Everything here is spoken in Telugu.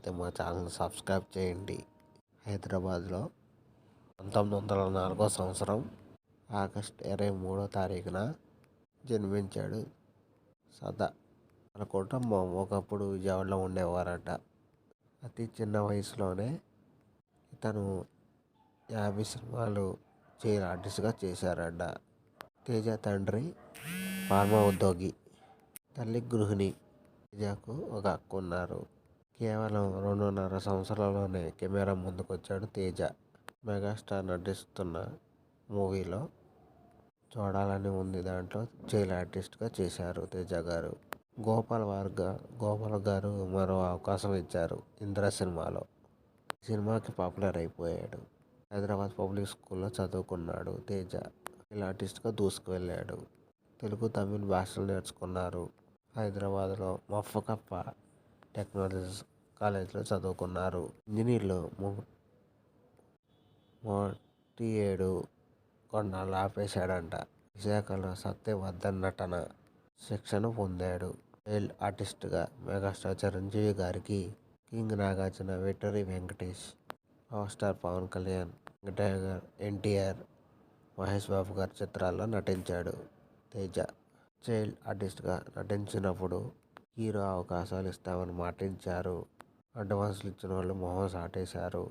అయితే మా ఛానల్ సబ్స్క్రైబ్ చేయండి. హైదరాబాద్లో 1904 సంవత్సరం ఆగస్టు 23వ తారీఖున జన్మించాడు సదా. వాళ్ళ కుటుంబం ఒకప్పుడు విజయవాడలో ఉండేవారట. అతి చిన్న వయసులోనే ఇతను 50 సినిమాలు చైల్డ్ ఆర్టిస్ట్గా చేశారట. తేజ తండ్రి ఫార్మా ఉద్యోగి, తల్లి గృహిణి. తేజకు ఒక అక్క ఉన్నారు. కేవలం 2.5 సంవత్సరాల్లోనే కెమెరా ముందుకొచ్చాడు తేజ. మెగాస్టార్ నటిస్తున్న మూవీలో చూడాలని ఉంది దాంట్లో చైల్డ్ ఆర్టిస్ట్గా చేశారు తేజ గారు. గోపాల్ గారు మరో అవకాశం ఇచ్చారు ఇంద్ర సినిమాలో. ఈ సినిమాకి పాపులర్ అయిపోయాడు. హైదరాబాద్ పబ్లిక్ స్కూల్లో చదువుకున్నాడు తేజ. చైల్డ్ ఆర్టిస్ట్గా దూసుకువెళ్ళాడు. తెలుగు, తమిళ్ భాషలు నేర్చుకున్నారు. హైదరాబాద్లో మఫ్ఫకప్ప టెక్నాలజీ కాలేజీలో చదువుకున్నారు. ఇంజనీర్లు 37 కొన్నాళ్ళు ఆపేశాడంట. విశాఖలో సత్యవర్ధన్ నటన శిక్షణ పొందాడు. చైల్డ్ ఆర్టిస్ట్గా మెగాస్టార్ చిరంజీవి గారికి, king Nagarjuna, victory Venkatesh, power star Pawan Kalyan, tiger NTR, Mahesh Babu గారి చిత్రాల్లో నటించాడు తేజ. చైల్డ్ ఆర్టిస్ట్గా నటించినప్పుడు హీరో అవకాశాలు ఇస్తామని మాటిచ్చారు. అడ్వాన్సులు ఇచ్చిన వాళ్ళు మొహం చాటేశారు.